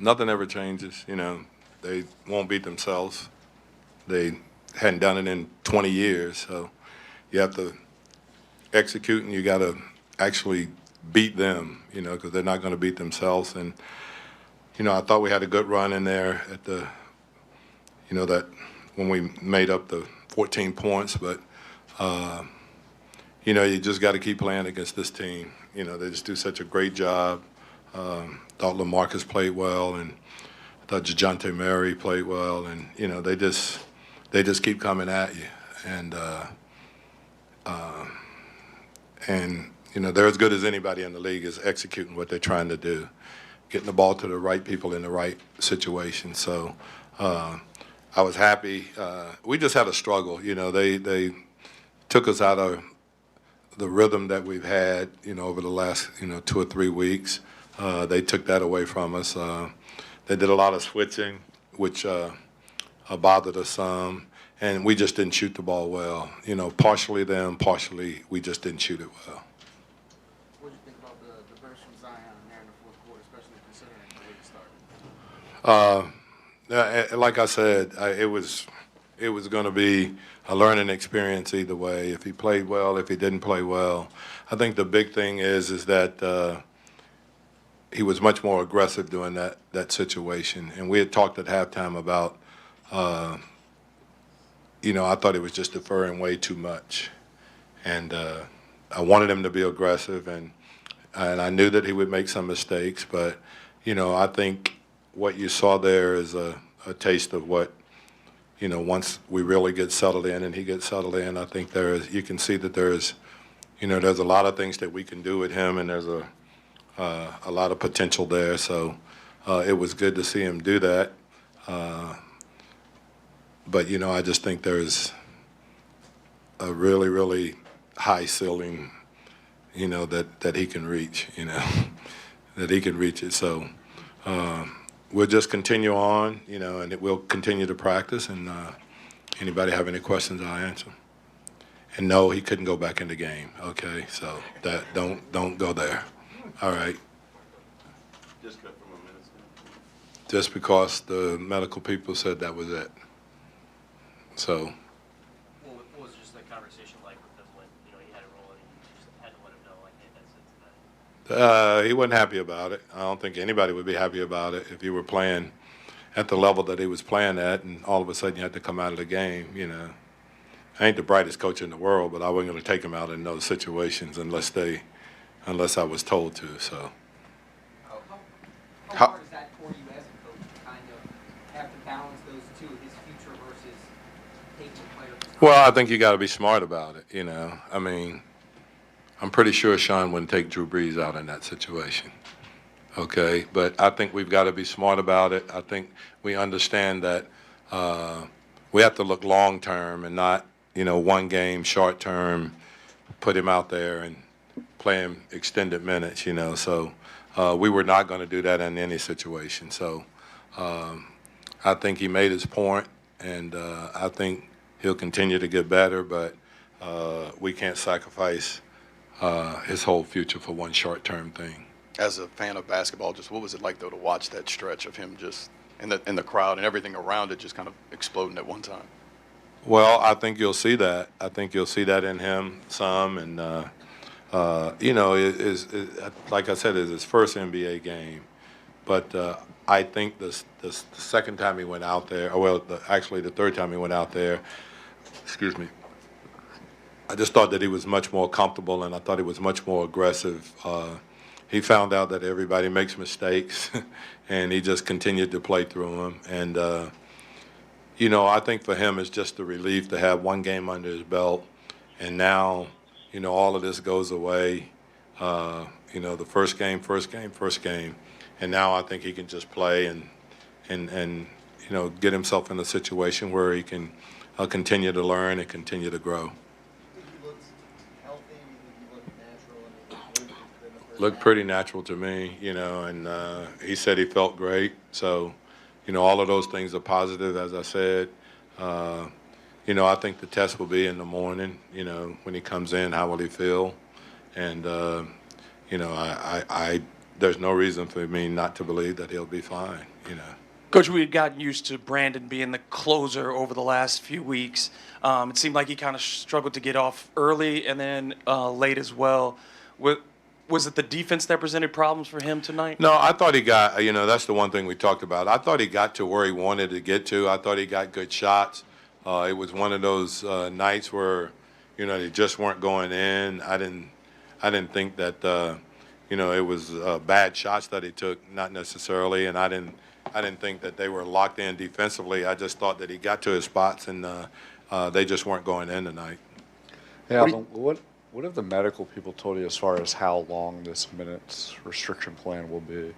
nothing ever changes. They won't beat themselves. They hadn't done it in 20 years, so you have to execute, and you got to actually beat them, because they're not going to beat themselves. And, I thought we had a good run in there at that when we made up the 14 points, but, you just got to keep playing against this team. They just do such a great job. Thought LaMarcus played well, and I thought JaJounte Murray played well, and, they just keep coming at you. And they're as good as anybody in the league is executing what they're trying to do, getting the ball to the right people in the right situation. So I was happy. We just had a struggle. They took us out of the rhythm that we've had, over the last, 2 or 3 weeks. They took that away from us. They did a lot of switching, which bothered us some. And we just didn't shoot the ball well. Partially them, partially we just didn't shoot it well. What did you think about the burst from Zion there in the fourth quarter, especially considering the way it started? Like I said, it was going to be a learning experience either way. If he played well, if he didn't play well. I think the big thing is that he was much more aggressive during that situation. And we had talked at halftime about I thought he was just deferring way too much. And I wanted him to be aggressive, and I knew that he would make some mistakes. But, I think what you saw there is a taste of what, once we really get settled in and he gets settled in, I think you can see that there's a lot of things that we can do with him, and there's a lot of potential there. So it was good to see him do that. But, I just think there's a really, really high ceiling, that he can reach, that he can reach it. So we'll just continue on, and we'll continue to practice. And anybody have any questions, I'll answer them. And no, he couldn't go back in the game, okay? So that don't go there. All right. Just cut from a minute. Just because the medical people said that was it. So. What was just the conversation like with him when he had it rolling and you just had to let him know, like, hey, that's it today? He wasn't happy about it. I don't think anybody would be happy about it if you were playing at the level that he was playing at, and all of a sudden you had to come out of the game. I ain't the brightest coach in the world, but I wasn't going to take him out in those situations unless I was told to. So. How hard is that for you as a coach to kind of have to balance those two, his future versus taking players? Well, I think you got to be smart about it. I mean, I'm pretty sure Sean wouldn't take Drew Brees out in that situation. Okay, but I think we've got to be smart about it. I think we understand that we have to look long term and not, one game, short term, put him out there and play him extended minutes. So we were not going to do that in any situation. So I think he made his point, and I think he'll continue to get better, but we can't sacrifice his whole future for one short-term thing. As a fan of basketball, just what was it like, though, to watch that stretch of him just in the crowd and everything around it just kind of exploding at one time? Well, I think you'll see that. I think you'll see that in him some, and like I said, it's his first NBA game. But I think the second time he went out there, actually the third time he went out there, excuse me, I just thought that he was much more comfortable, and I thought he was much more aggressive. He found out that everybody makes mistakes, and he just continued to play through them. And, I think for him it's just a relief to have one game under his belt, and now, all of this goes away. The first game. And now I think he can just play and get himself in a situation where he can continue to learn and continue to grow. He looks healthy. He looks natural. Looked pretty natural to me, and he said he felt great. So, all of those things are positive, as I said. I think the test will be in the morning, when he comes in, how will he feel? And, I there's no reason for me not to believe that he'll be fine, Coach, we had gotten used to Brandon being the closer over the last few weeks. It seemed like he kind of struggled to get off early and then late as well. Was it the defense that presented problems for him tonight? No, I thought he got, that's the one thing we talked about. I thought he got to where he wanted to get to. I thought he got good shots. It was one of those nights where, they just weren't going in. I didn't think that, it was bad shots that he took, not necessarily, and I didn't think that they were locked in defensively. I just thought that he got to his spots, and they just weren't going in tonight. Hey, Alvin, what have the medical people told you as far as how long this minutes restriction plan will be?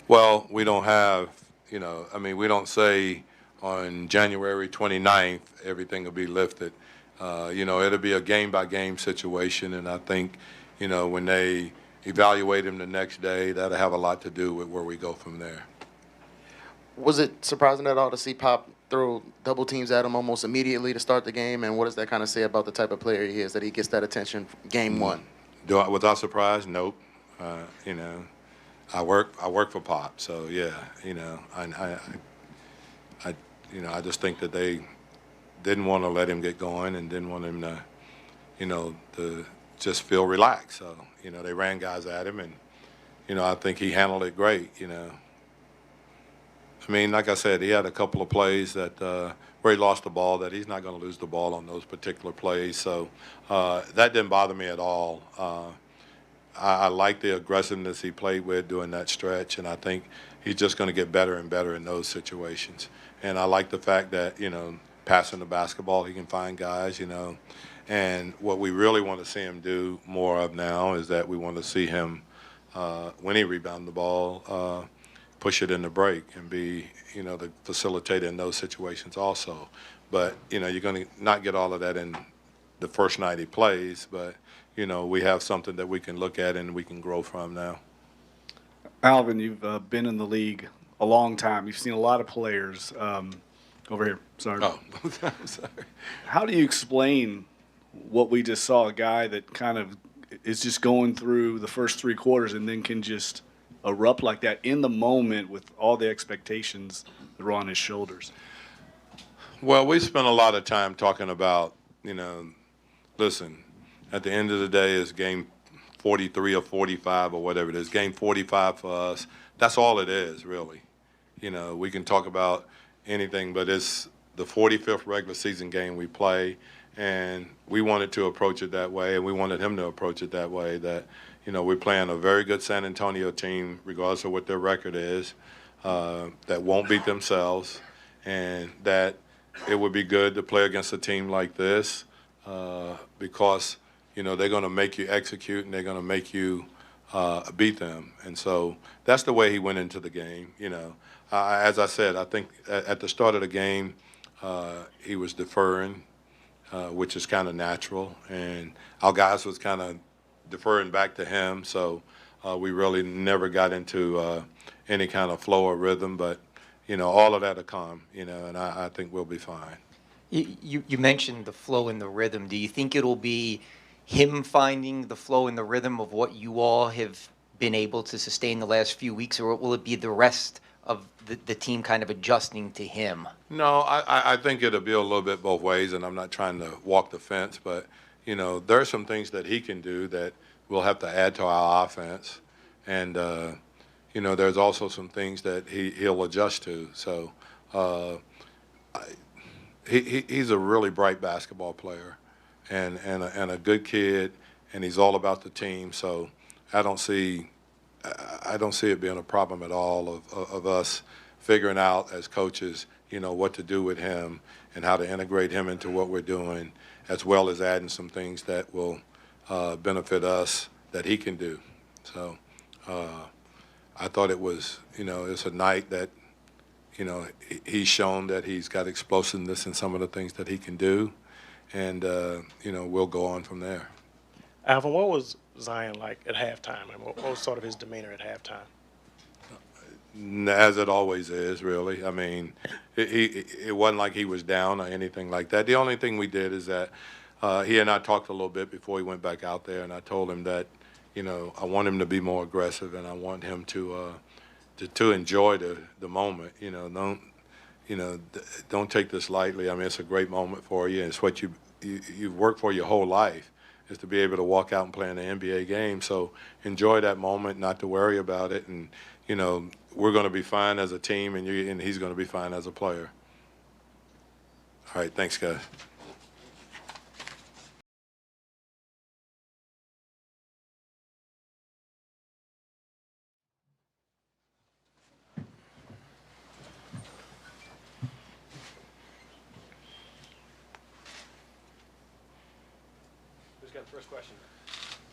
Well, we don't have, we don't say on January 29th everything will be lifted. It'll be a game-by-game situation, and I think, when they evaluate him the next day, that'll have a lot to do with where we go from there. Was it surprising at all to see Pop throw double teams at him almost immediately to start the game? And what does that kind of say about the type of player he is, that he gets that attention game one? Was I surprised? Nope. I work for Pop, so yeah. I just think that they didn't want to let him get going and didn't want him to just feel relaxed. So they ran guys at him, and I think he handled it great. Like I said, he had a couple of plays that where he lost the ball, that he's not going to lose the ball on those particular plays. So that didn't bother me at all. I like the aggressiveness he played with during that stretch, and I think he's just going to get better and better in those situations. And I like the fact that, passing the basketball, he can find guys, And what we really want to see him do more of now is that we want to see him, when he rebounds the ball, push it in the break and be, the facilitator in those situations also. But, you're going to not get all of that in the first night he plays, but, we have something that we can look at and we can grow from now. Alvin, you've been in the league a long time. You've seen a lot of players. Over here, sorry. Oh, I'm sorry. How do you explain what we just saw, a guy that kind of is just going through the first three quarters and then can just erupt like that in the moment with all the expectations that are on his shoulders? Well, we spent a lot of time talking about, listen, at the end of the day, it's game 43 or 45 or whatever it is, game 45 for us. That's all it is, really. We can talk about anything, but it's the 45th regular season game we play, and we wanted to approach it that way, and we wanted him to approach it that way, that, we're playing a very good San Antonio team, regardless of what their record is, that won't beat themselves, and that it would be good to play against a team like this because, they're going to make you execute and they're going to make you beat them. And so that's the way he went into the game, As I said, I think at the start of the game, he was deferring, which is kind of natural, and our guys was kind of deferring back to him. So we really never got into any kind of flow or rhythm, but all of that'll come, and I think we'll be fine. You mentioned the flow and the rhythm. Do you think it'll be him finding the flow and the rhythm of what you all have been able to sustain the last few weeks, or will it be the rest of the team kind of adjusting to him? No, I think it'll be a little bit both ways, and I'm not trying to walk the fence, but, there are some things that he can do that we'll have to add to our offense. And, there's also some things that he'll adjust to. So he's a really bright basketball player and a good kid, and he's all about the team. So I don't see it being a problem at all of us figuring out as coaches, what to do with him and how to integrate him into what we're doing, as well as adding some things that will benefit us that he can do. So I thought it was, it's a night that, he's shown that he's got explosiveness in some of the things that he can do, and, we'll go on from there. Alvin, what was Zion like at halftime, and what was sort of his demeanor at halftime? As it always is, really. I mean, it wasn't like he was down or anything like that. The only thing we did is that he and I talked a little bit before he went back out there, and I told him that, I want him to be more aggressive, and I want him to enjoy the moment. Don't take this lightly. I mean, it's a great moment for you. It's what you've worked for your whole life, is to be able to walk out and play in an NBA game. So enjoy that moment, not to worry about it. And we're going to be fine as a team, and he's going to be fine as a player. All right, thanks, guys. Who's got the first question?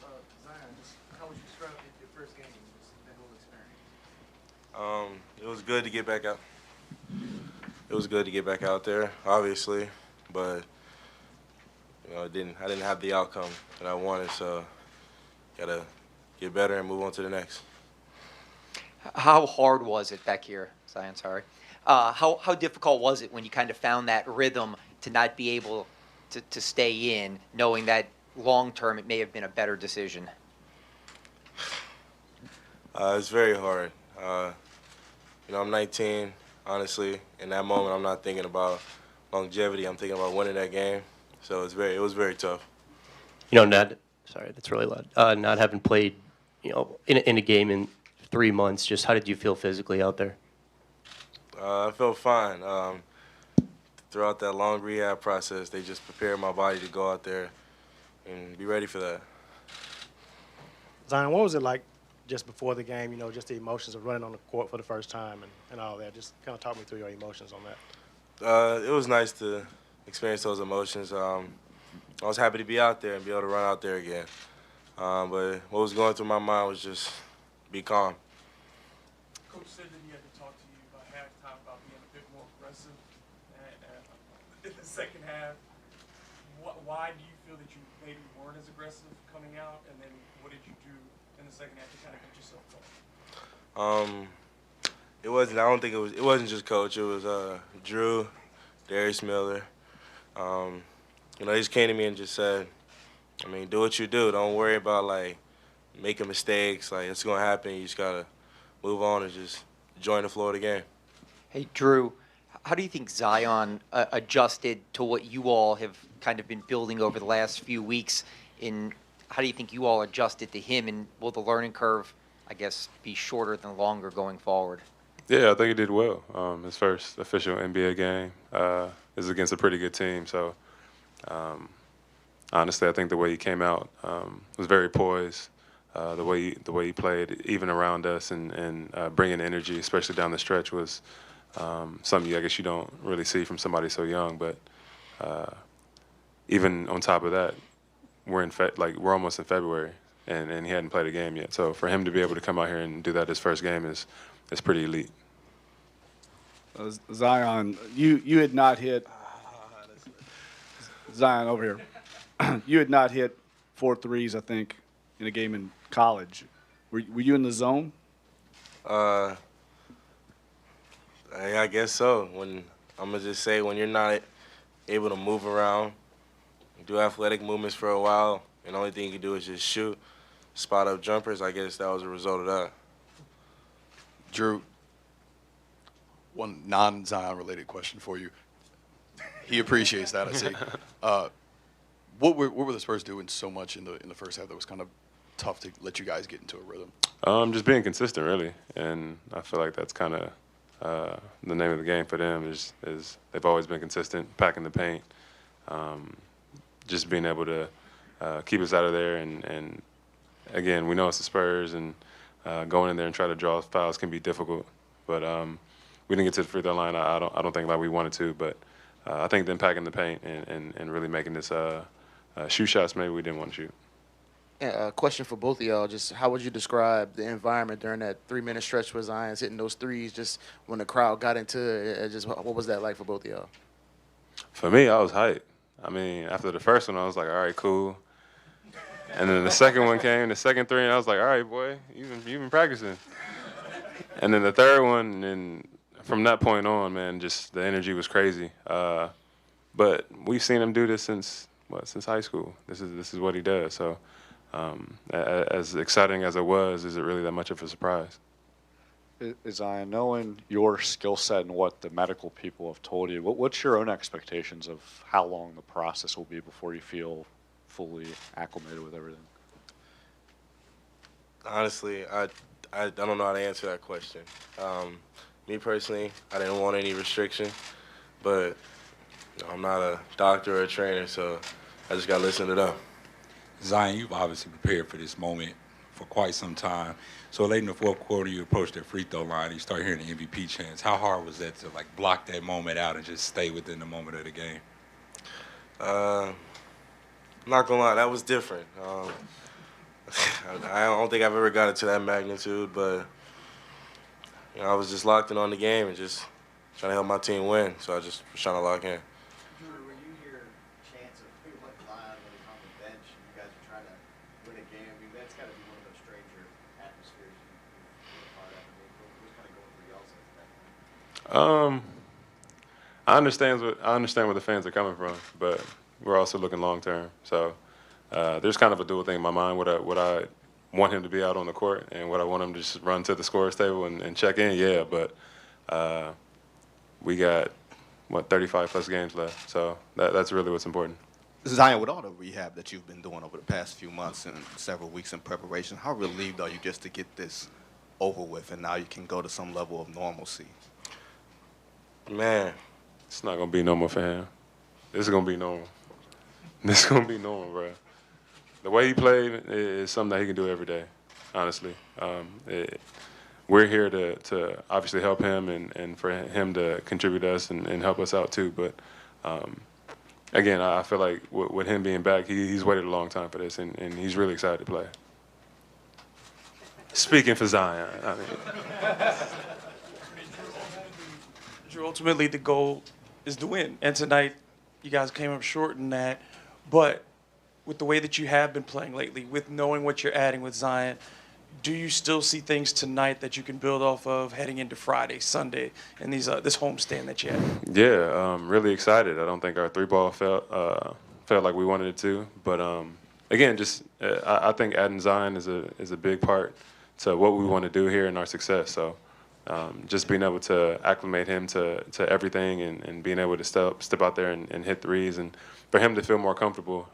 Zion, how would you describe your first game, that whole experience? It was good to get back out. It was good to get back out there, obviously, but I didn't have the outcome that I wanted, so gotta get better and move on to the next. How hard was it back here, Zion? Sorry. How difficult was it when you kind of found that rhythm to not be able to stay in, knowing that long term it may have been a better decision? It's very hard. I'm 19, honestly. In that moment, I'm not thinking about longevity. I'm thinking about winning that game. So it was very tough. Sorry, that's really loud. Not having played, in a game in 3 months, just how did you feel physically out there? I felt fine. Throughout that long rehab process, they just prepared my body to go out there and be ready for that. Zion, what was it like just before the game, just the emotions of running on the court for the first time and all that? Just kind of talk me through your emotions on that. It was nice to experience those emotions. I was happy to be out there and be able to run out there again. But what was going through my mind was just be calm. Coach said that he had to talk to you about halftime about being a bit more aggressive in the second half. Why do you feel that you maybe weren't as aggressive coming out, and then what did you do in the second half to kind of get yourself going? It wasn't. I don't think it was. It wasn't just Coach. It was Drew, Darius Miller. He just came to me and just said, do what you do. Don't worry about making mistakes. It's gonna happen. You just gotta move on and just join the flow of the game. Hey, Drew, how do you think Zion adjusted to what you all have kind of been building over the last few weeks? How do you think you all adjusted to him, and will the learning curve, I guess, be shorter than longer going forward? Yeah, I think he did well. His first official NBA game is against a pretty good team. So, honestly, I think the way he came out was very poised. The way he played, even around us, and bringing energy, especially down the stretch, was something I guess you don't really see from somebody so young. But even on top of that, we're almost in February, and he hadn't played a game yet. So for him to be able to come out here and do that his first game is pretty elite. Zion, you had not hit Zion over here. You had not hit 4 threes, I think, in a game in college. Were you in the zone? I guess so. I'm gonna just say, when you're not able to move around, do athletic movements for a while, and the only thing you can do is just shoot spot up jumpers, I guess that was a result of that. Drew, one non-Zion related question for you. He appreciates that, I see. What were the Spurs doing so much in the first half that was kind of tough to let you guys get into a rhythm? Just being consistent, really, and I feel like that's kind of the name of the game for them. Is they've always been consistent, packing the paint, just being able to keep us out of there. And again, we know it's the Spurs, and going in there and try to draw fouls can be difficult. But we didn't get to the free throw line. I don't think like we wanted to, but I think them packing the paint and really making this shoot shots maybe we didn't want to shoot. A question for both of y'all. Just how would you describe the environment during that 3-minute stretch where Zion's hitting those threes? Just when the crowd got into it, just what was that like for both of y'all? For me, I was hyped. I mean, after the first one, I was like, all right, cool. And then the second one came, the second three, and I was like, all right, boy, you've been practicing. And then the third one, and from that point on, man, just the energy was crazy. But we've seen him do this since high school. This is what he does. So as exciting as it was, is it really that much of a surprise? Zion, knowing your skill set and what the medical people have told you, what's your own expectations of how long the process will be before you feel fully acclimated with everything? Honestly, I don't know how to answer that question. Me personally, I didn't want any restriction, but I'm not a doctor or a trainer, so I just got to listen to them. Zion, you've obviously prepared for this moment for quite some time. So late in the fourth quarter, you approach that free throw line, you start hearing the MVP chants. How hard was that to like block that moment out and just stay within the moment of the game? I'm not gonna lie, that was different. I don't think I've ever got it to that magnitude, but I was just locked in on the game and just trying to help my team win. So I just was trying to lock in. Drew, when you hear chants of people like Zion when he's on the bench and you guys are trying to win a game, I mean, that's got to be one of those stranger atmospheres you've been a part of. I mean, what's kind of going through y'all's heads at that point? I understand where the fans are coming from, but we're also looking long term. So there's kind of a dual thing in my mind. What I want him to be out on the court and what I want him to just run to the scorer's table and check in. Yeah, but we got 35 plus games left. So that's really what's important. Zion, with all the rehab that you've been doing over the past few months and several weeks in preparation, how relieved are you just to get this over with and now you can go to some level of normalcy? Man, it's not gonna be normal for him. This is gonna be normal. This is gonna be normal, bro. The way he played is something that he can do every day, honestly. We're here to obviously help him and for him to contribute to us and help us out too. But again, I feel like with him being back, he's waited a long time for this, and he's really excited to play. Speaking for Zion, I mean. Drew, ultimately the goal is to win, and tonight you guys came up short in that. But with the way that you have been playing lately, with knowing what you're adding with Zion, do you still see things tonight that you can build off of heading into Friday, Sunday, and this homestand that you have? Yeah, really excited. I don't think our three ball felt like we wanted it to, but again, just I think adding Zion is a big part to what we want to do here and our success. So just being able to acclimate him to everything and being able to step out there and hit threes, and for him to feel more comfortable,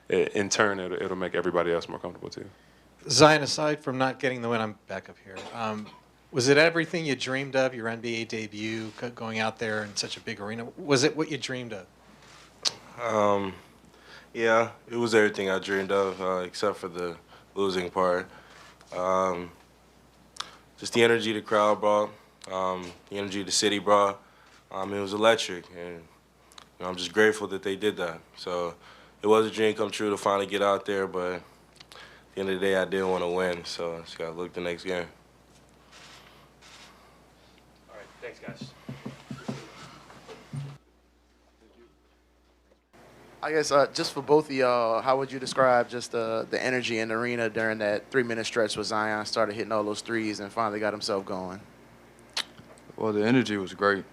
in turn it'll make everybody else more comfortable too. Zion, aside from not getting the win, I'm back up here. Was it everything you dreamed of, your NBA debut, going out there in such a big arena? Was it what you dreamed of? Yeah, it was everything I dreamed of, except for the losing part. Just the energy the crowd brought, the energy the city brought. It was electric, and I'm just grateful that they did that. So it was a dream come true to finally get out there, but at the end of the day, I did want to win, so I just got to look the next game. All right, thanks, guys. I guess just for both of y'all, how would you describe just the energy in the arena during that 3-minute stretch where Zion started hitting all those threes and finally got himself going? Well, the energy was great.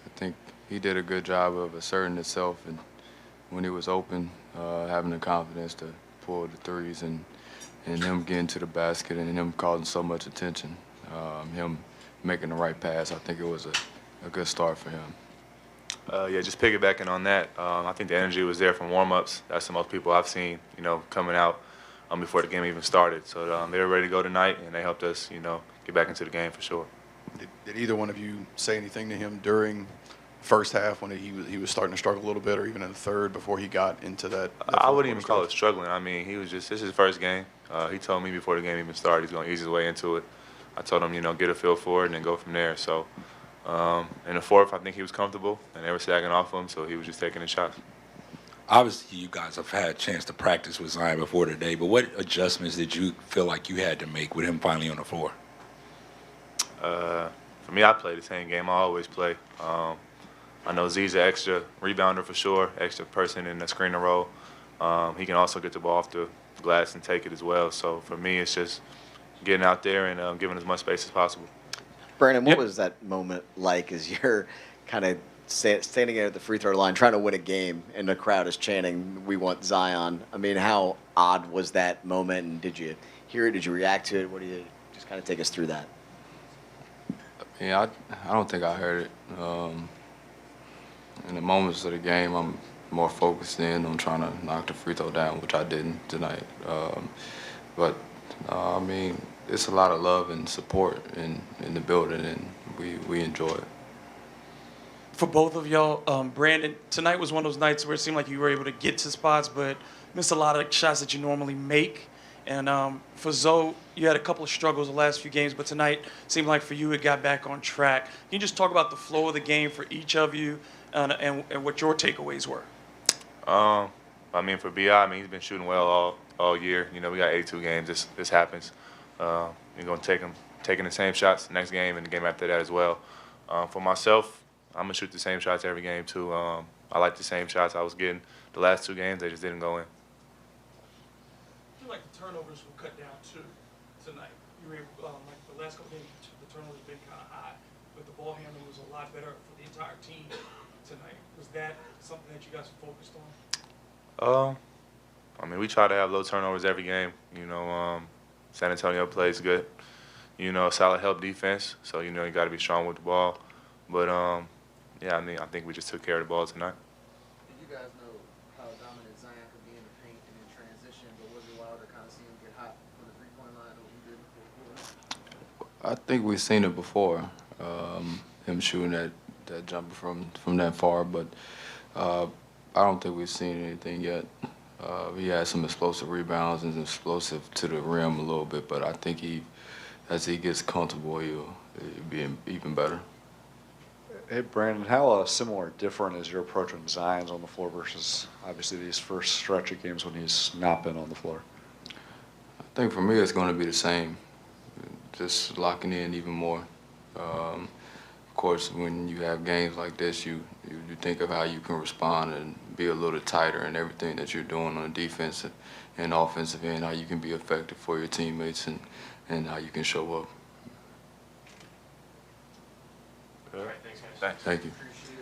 I think he did a good job of asserting himself, and when he was open, having the confidence to pull the threes and him getting to the basket and him causing so much attention, him making the right pass. I think it was a good start for him. Yeah, just piggybacking on that, I think the energy was there from warm-ups. That's the most people I've seen, coming out before the game even started. So they were ready to go tonight, and they helped us, get back into the game for sure. Did either one of you say anything to him during first half when he was starting to struggle a little bit, or even in the third before he got into that I wouldn't even call it struggling. I mean, this is his first game. He told me before the game even started he's going to ease his way into it. I told him, get a feel for it and then go from there. So in the fourth, I think he was comfortable, and they were sagging off him, so he was just taking his shots. Obviously, you guys have had a chance to practice with Zion before today, but what adjustments did you feel like you had to make with him finally on the floor? For me, I play the same game I always play. I know Z's an extra rebounder for sure, extra person in the screening role. He can also get the ball off the glass and take it as well. So for me, it's just getting out there and giving as much space as possible. Brandon, what was that moment like as you're kind of standing there at the free throw line trying to win a game, and the crowd is chanting, "We want Zion." I mean, how odd was that moment? And did you hear it? Did you react to it? What do you just kind of take us through that? Yeah, I don't think I heard it. In the moments of the game, I'm more focused in on trying to knock the free throw down, which I didn't tonight. But I mean, it's a lot of love and support in the building, and we enjoy it. For both of y'all, Brandon, tonight was one of those nights where it seemed like you were able to get to spots, but missed a lot of shots that you normally make. And for Zoe, you had a couple of struggles the last few games, but tonight seemed like for you it got back on track. Can you just talk about the flow of the game for each of you and what your takeaways were? I mean, for BI, he's been shooting well all year. You know, we got 82 games. This happens. You're going to taking the same shots next game and the game after that as well. For myself, I'm going to shoot the same shots every game, too. I like the same shots I was getting the last 2 games. They just didn't go in. I feel like the turnovers were cut down, too, tonight. You were like the last couple games, the turnovers have been kind of high, but the ball handling was a lot better for the entire team tonight. Was that something that you guys focused on? I mean, we try to have low turnovers every game. You know, San Antonio plays good. You know, solid help defense. So, you know, you got to be strong with the ball. But, yeah, I mean, I think we just took care of the ball tonight. Did you guys know how dominant Zion could be in the paint and in transition, but was it wild to kind of see him get hot from the three-point line what he did in the fourth quarter? I think we've seen it before, him shooting that jumper from that far, but I don't think we've seen anything yet. He had some explosive rebounds and explosive to the rim a little bit, but I think as he gets comfortable, he'll be even better. Hey, Brandon, how similar or different is your approach when Zion's on the floor versus obviously these first stretch of games when he's not been on the floor? I think for me it's going to be the same, just locking in even more. Of course, when you have games like this, you think of how you can respond and be a little tighter in everything that you're doing on the defensive and offensive end, how you can be effective for your teammates and how you can show up. All right, thanks, guys. Thank you. Appreciate